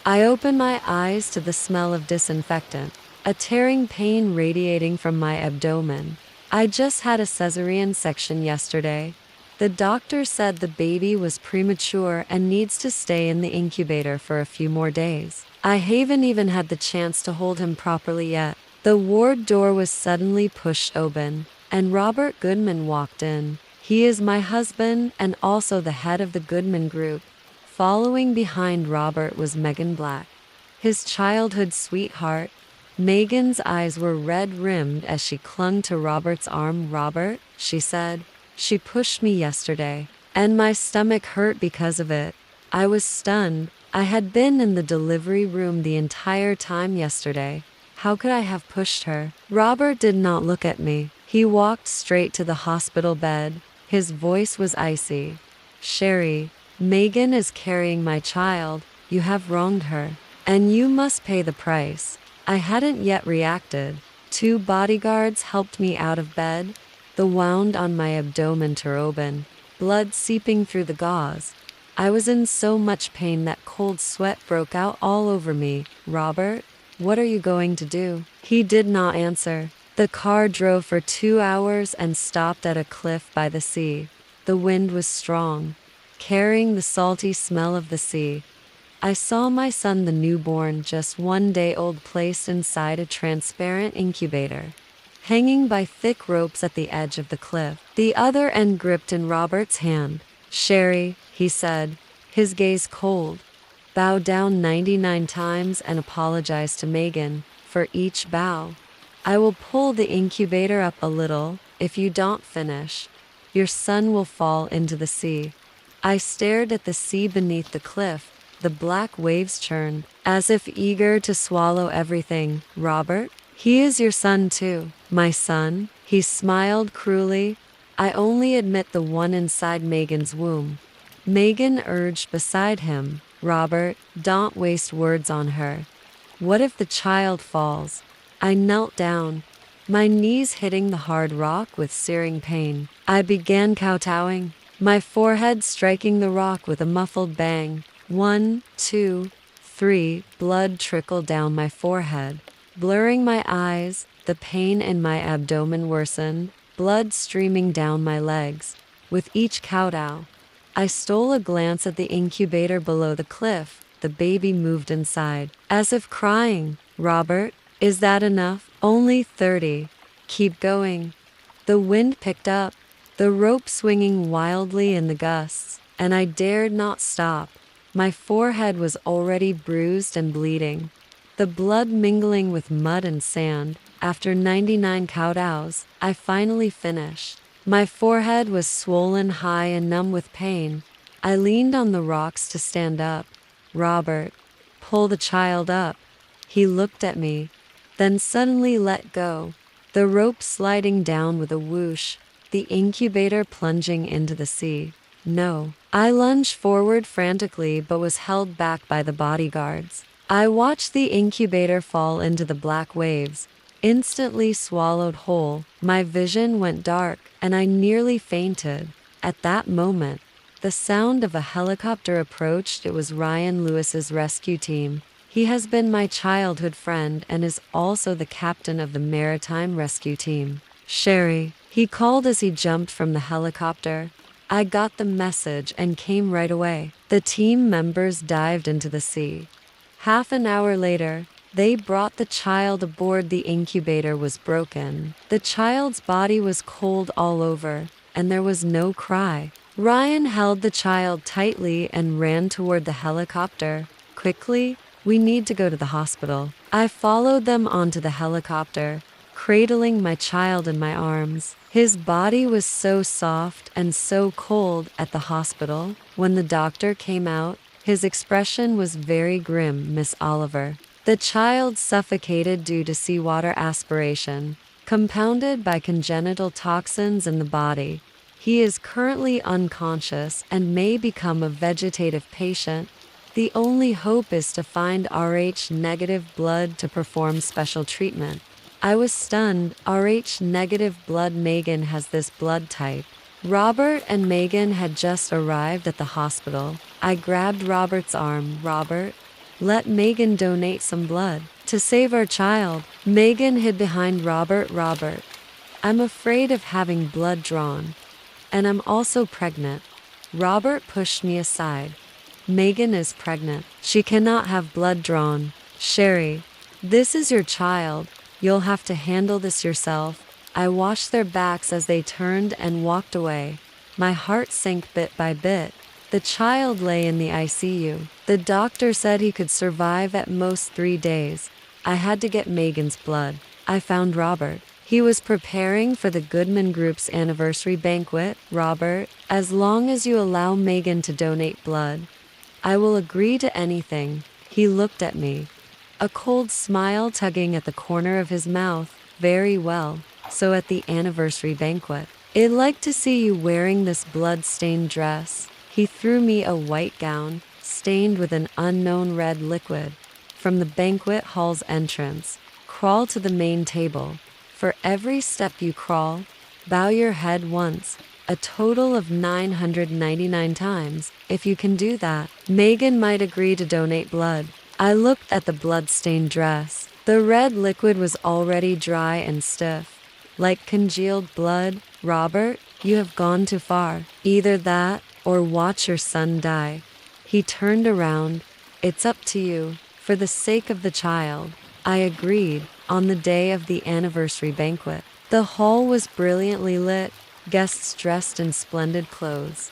I opened my eyes to the smell of disinfectant, a tearing pain radiating from my abdomen. I just had a cesarean section yesterday. The doctor said the baby was premature and needs to stay in the incubator for a few more days. I haven't even had the chance to hold him properly yet. The ward door was suddenly pushed open, and Robert Goodman walked in. He is my husband and also the head of the Goodman Group. Following behind Robert was Megan Black, his childhood sweetheart. Megan's eyes were red-rimmed as she clung to Robert's arm. "Robert," she said, "she pushed me yesterday, and my stomach hurt because of it." I was stunned. I had been in the delivery room the entire time yesterday. How could I have pushed her? Robert did not look at me. He walked straight to the hospital bed. His voice was icy. "Sherry, Megan is carrying my child. You have wronged her, and you must pay the price." I hadn't yet reacted. 2 bodyguards helped me out of bed, the wound on my abdomen tore open, blood seeping through the gauze. I was in so much pain that cold sweat broke out all over me. "Robert, what are you going to do?" He did not answer. The car drove for 2 hours and stopped at a cliff by the sea. The wind was strong, carrying the salty smell of the sea. I saw my son, the newborn, just 1 day old, placed inside a transparent incubator, hanging by thick ropes at the edge of the cliff. The other end gripped in Robert's hand. "Sherry," he said, his gaze cold. "Bow down 99 times and apologize to Megan for each bow. I will pull the incubator up a little. If you don't finish, your son will fall into the sea." I stared at the sea beneath the cliff. The black waves churned, as if eager to swallow everything. "Robert, he is your son too." "My son?" He smiled cruelly. "I only admit the one inside Megan's womb." Megan urged beside him. "Robert, don't waste words on her. What if the child falls?" I knelt down, my knees hitting the hard rock with searing pain. I began kowtowing, my forehead striking the rock with a muffled bang. 1, 2, 3, blood trickled down my forehead, blurring my eyes. The pain in my abdomen worsened, blood streaming down my legs. With each kowtow, I stole a glance at the incubator below the cliff. The baby moved inside, as if crying. "Robert, is that enough?" "Only 30. Keep going." The wind picked up, the rope swinging wildly in the gusts, and I dared not stop. My forehead was already bruised and bleeding, the blood mingling with mud and sand. After 99 kowtows, I finally finished. My forehead was swollen high and numb with pain. I leaned on the rocks to stand up. "Robert, pull the child up." He looked at me, then suddenly let go, the rope sliding down with a whoosh, the incubator plunging into the sea. "No." I lunged forward frantically but was held back by the bodyguards. I watched the incubator fall into the black waves, instantly swallowed whole. My vision went dark, and I nearly fainted. At that moment, the sound of a helicopter approached. It was Ryan Lewis's rescue team. He has been my childhood friend and is also the captain of the maritime rescue team. "Sherry," he called as he jumped from the helicopter. I got the message and came right away. The team members dived into the sea. Half an hour later, they brought the child aboard. The incubator was broken. The child's body was cold all over, and there was no cry. Ryan held the child tightly and ran toward the helicopter. "Quickly, we need to go to the hospital." I followed them onto the helicopter, cradling my child in my arms. His body was so soft and so cold. At the hospital, when the doctor came out, his expression was very grim. "Miss Oliver, the child suffocated due to seawater aspiration, compounded by congenital toxins in the body. He is currently unconscious and may become a vegetative patient. The only hope is to find Rh-negative blood to perform special treatment." I was stunned. Rh-negative blood. Megan has this blood type. Robert and Megan had just arrived at the hospital. I grabbed Robert's arm. "Robert, Let Megan donate some blood to save our child. Megan hid behind Robert. Robert, I'm afraid of having blood drawn. And I'm also pregnant. Robert pushed me aside. Megan is pregnant. She cannot have blood drawn. Sherry, this is your child. You'll have to handle this yourself. I watched their backs as they turned and walked away. My heart sank bit by bit. The child lay in the ICU. The doctor said he could survive at most 3 days. I had to get Megan's blood. I found Robert. He was preparing for the Goodman Group's anniversary banquet. Robert, as long as you allow Megan to donate blood, I will agree to anything. He looked at me, a cold smile tugging at the corner of his mouth. Very well. So at the anniversary banquet, I'd like to see you wearing this blood-stained dress. He threw me a white gown, stained with an unknown red liquid. From the banquet hall's entrance, crawl to the main table. For every step you crawl, bow your head once, a total of 999 times. If you can do that, Megan might agree to donate blood. I looked at the blood-stained dress. The red liquid was already dry and stiff, like congealed blood. Robert, you have gone too far. Either that, or watch your son die. He turned around. It's up to you, for the sake of the child. I agreed. On the day of the anniversary banquet, the hall was brilliantly lit, guests dressed in splendid clothes,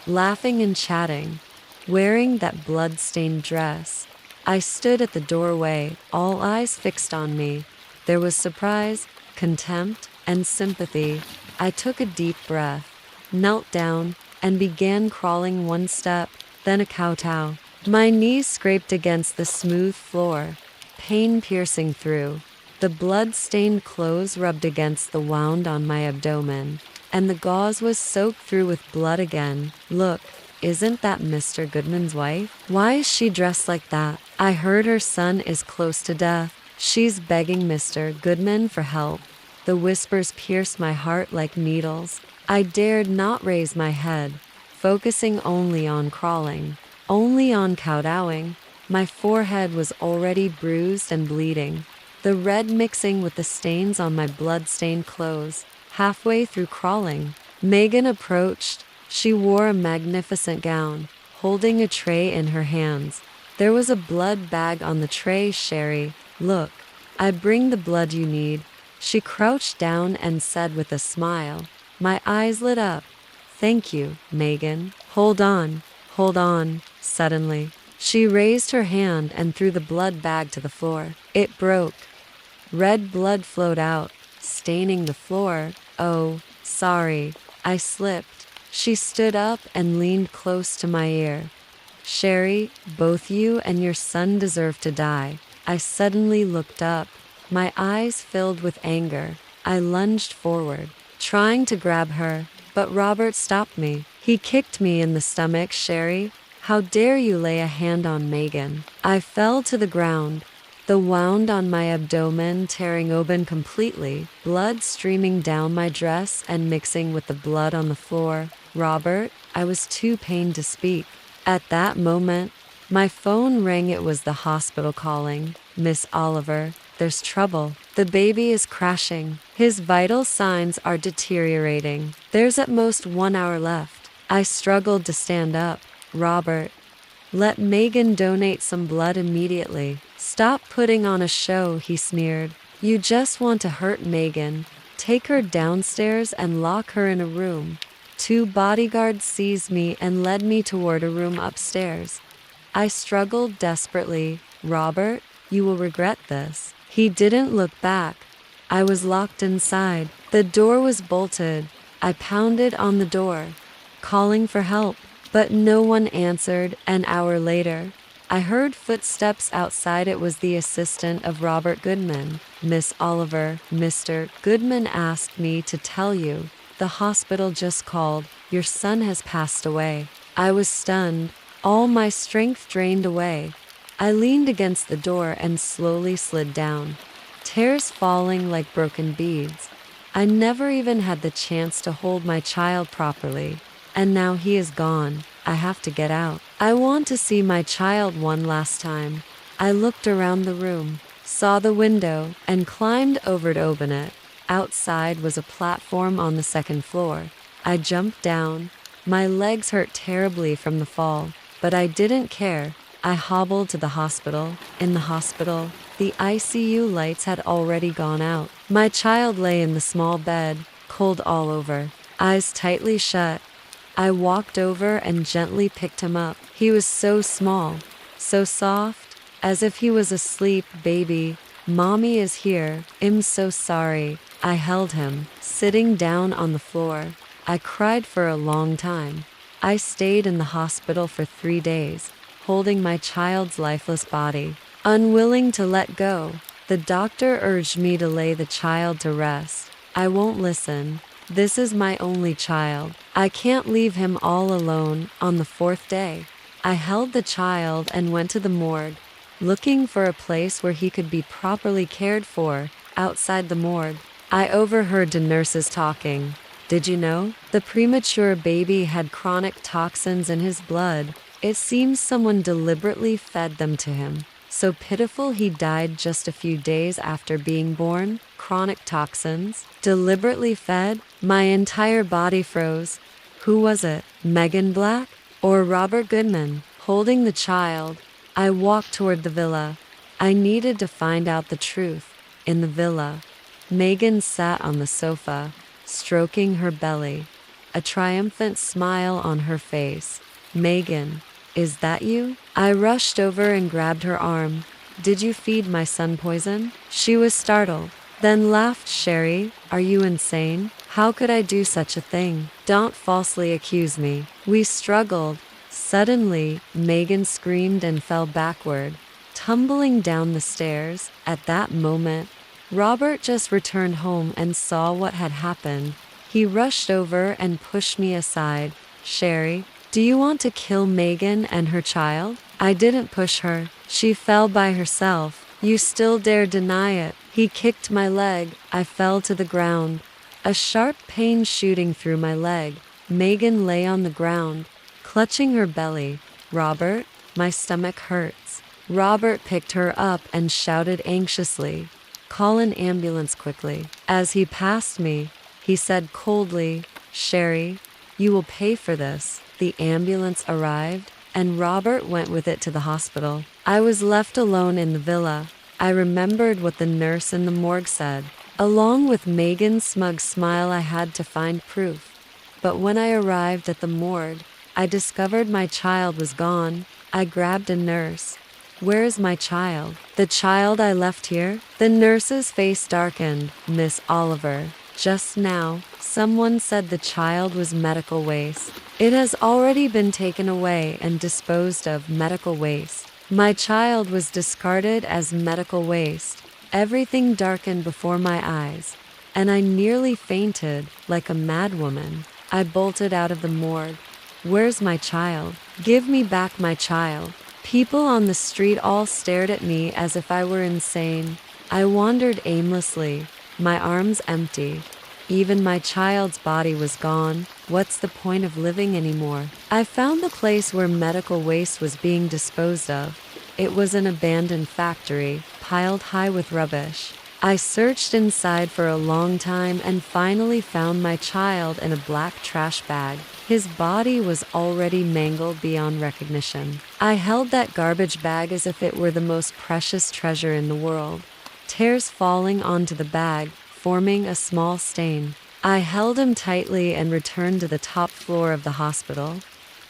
laughing and chatting, wearing that blood-stained dress. I stood at the doorway, all eyes fixed on me. There was surprise, contempt, and sympathy. I took a deep breath, knelt down, and began crawling one step, then a kowtow. My knees scraped against the smooth floor, pain piercing through. The blood-stained clothes rubbed against the wound on my abdomen, and the gauze was soaked through with blood again. Look, isn't that Mr. Goodman's wife? Why is she dressed like that? I heard her son is close to death. She's begging Mr. Goodman for help. The whispers pierced my heart like needles. I dared not raise my head, focusing only on crawling, only on kowtowing. My forehead was already bruised and bleeding, the red mixing with the stains on my blood-stained clothes. Halfway through crawling, Megan approached. She wore a magnificent gown, holding a tray in her hands. There was a blood bag on the tray. Sherry, look, I bring the blood you need. She crouched down and said with a smile. My eyes lit up. Thank you, Megan. Hold on. Suddenly, she raised her hand and threw the blood bag to the floor. It broke. Red blood flowed out, staining the floor. Oh, sorry, I slipped. She stood up and leaned close to my ear. Sherry, both you and your son deserve to die. I suddenly looked up, my eyes filled with anger. I lunged forward, trying to grab her, but Robert stopped me. He kicked me in the stomach. Sherry, how dare you lay a hand on Megan? I fell to the ground, the wound on my abdomen tearing open completely, blood streaming down my dress and mixing with the blood on the floor. Robert, I was too pained to speak. At that moment, my phone rang. It was the hospital calling. Miss Oliver, there's trouble. The baby is crashing. His vital signs are deteriorating. There's at most 1 hour left. I struggled to stand up. Robert, let Megan donate some blood immediately. Stop putting on a show, he sneered. You just want to hurt Megan. Take her downstairs and lock her in a room. 2 bodyguards seized me and led me toward a room upstairs. I struggled desperately. Robert, you will regret this. He didn't look back. I was locked inside. The door was bolted. I pounded on the door, calling for help, but no one answered. An hour later, I heard footsteps outside. It was the assistant of Robert Goodman. Miss Oliver, Mr. Goodman asked me to tell you. The hospital just called. Your son has passed away. I was stunned. All my strength drained away. I leaned against the door and slowly slid down, tears falling like broken beads. I never even had the chance to hold my child properly, and now he is gone. I have to get out. I want to see my child one last time. I looked around the room, saw the window, and climbed over to open it. Outside was a platform on the second floor. I jumped down. My legs hurt terribly from the fall, but I didn't care. I hobbled to the hospital. In the hospital, the ICU lights had already gone out. My child lay in the small bed, cold all over, eyes tightly shut. I walked over and gently picked him up. He was so small, so soft, as if he was asleep. Baby, mommy is here. I'm so sorry. I held him, sitting down on the floor. I cried for a long time. I stayed in the hospital for 3 days, holding my child's lifeless body, unwilling to let go. The doctor urged me to lay the child to rest. I won't listen. This is my only child. I can't leave him all alone. On the 4th day, I held the child and went to the morgue, looking for a place where he could be properly cared for. Outside the morgue, I overheard the nurses talking. Did you know? The premature baby had chronic toxins in his blood. It seems someone deliberately fed them to him. So pitiful he died just a few days after being born. Chronic toxins? Deliberately fed? My entire body froze. Who was it? Megan Black? Or Robert Goodman? Holding the child, I walked toward the villa. I needed to find out the truth. In the villa, Megan sat on the sofa, stroking her belly, a triumphant smile on her face. Megan, is that you? I rushed over and grabbed her arm. Did you feed my son poison? She was startled, then laughed. Sherry, are you insane? How could I do such a thing? Don't falsely accuse me. We struggled. Suddenly, Megan screamed and fell backward, tumbling down the stairs. At that moment, Robert just returned home and saw what had happened. He rushed over and pushed me aside. Sherry, do you want to kill Megan and her child? I didn't push her. She fell by herself. You still dare deny it. He kicked my leg. I fell to the ground, a sharp pain shooting through my leg. Megan lay on the ground, clutching her belly. Robert, my stomach hurts. Robert picked her up and shouted anxiously, call an ambulance quickly. As he passed me, he said coldly, Sherry, you will pay for this. The ambulance arrived, and Robert went with it to the hospital. I was left alone in the villa. I remembered what the nurse in the morgue said. Along with Megan's smug smile, I had to find proof. But when I arrived at the morgue, I discovered my child was gone. I grabbed a nurse. Where is my child? The child I left here? The nurse's face darkened. Miss Oliver, just now, someone said the child was medical waste. It has already been taken away and disposed of. Medical waste. My child was discarded as medical waste. Everything darkened before my eyes, and I nearly fainted like a madwoman. I bolted out of the morgue. Where's my child? Give me back my child. People on the street all stared at me as if I were insane. I wandered aimlessly, my arms empty. Even my child's body was gone. What's the point of living anymore? I found the place where medical waste was being disposed of. It was an abandoned factory, piled high with rubbish. I searched inside for a long time and finally found my child in a black trash bag. His body was already mangled beyond recognition. I held that garbage bag as if it were the most precious treasure in the world, tears falling onto the bag, forming a small stain. I held him tightly and returned to the top floor of the hospital.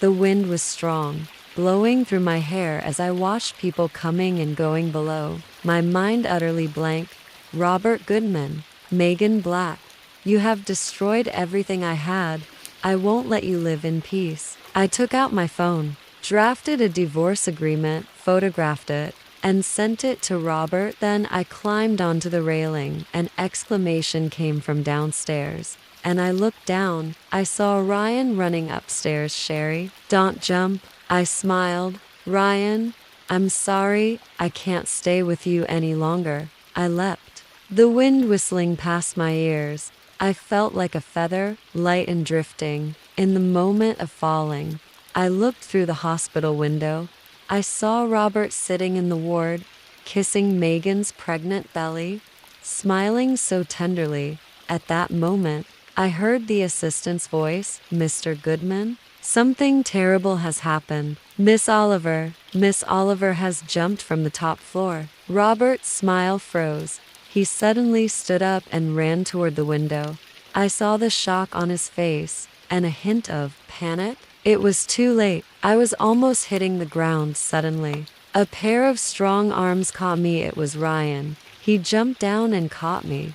The wind was strong, blowing through my hair as I watched people coming and going below, my mind utterly blank. Robert Goodman, Megan Black, you have destroyed everything I had. I won't let you live in peace. I took out my phone, drafted a divorce agreement, photographed it, and sent it to Robert. Then I climbed onto the railing. An exclamation came from downstairs, and I looked down. I saw Ryan running upstairs. Sherry, don't jump. I smiled. Ryan, I'm sorry, I can't stay with you any longer. I leapt, the wind whistling past my ears. I felt like a feather, light and drifting. In the moment of falling, I looked through the hospital window. I saw Robert sitting in the ward, kissing Megan's pregnant belly, smiling so tenderly. At that moment, I heard the assistant's voice, "Mr. Goodman, something terrible has happened. Miss Oliver has jumped from the top floor." Robert's smile froze. He suddenly stood up and ran toward the window. I saw the shock on his face and a hint of panic. It was too late. I was almost hitting the ground suddenly. A pair of strong arms caught me. It was Ryan. He jumped down and caught me.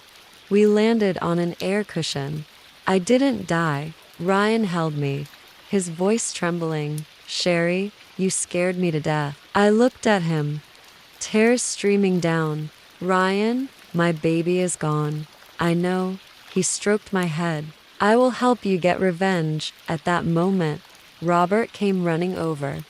We landed on an air cushion. I didn't die. Ryan held me, his voice trembling. "Sherry, you scared me to death." I looked at him, tears streaming down. "Ryan, my baby is gone." "I know." He stroked my head. "I will help you get revenge." At that moment, Robert came running over.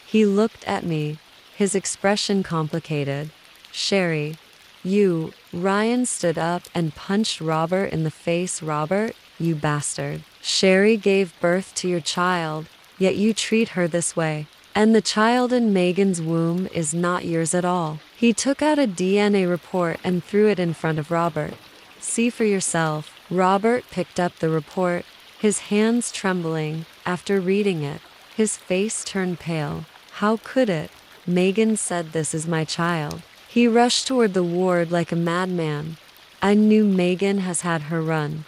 He looked at me, his expression complicated. "Sherry, you..." Ryan stood up and punched Robert in the face. "Robert, you bastard. Sherry gave birth to your child, yet you treat her this way. And the child in Megan's womb is not yours at all." He took out a DNA report and threw it in front of Robert. "See for yourself." Robert picked up the report, his hands trembling. After reading it, his face turned pale. "How could it? Megan said this is my child." He rushed toward the ward like a madman. "I knew Megan has had her run.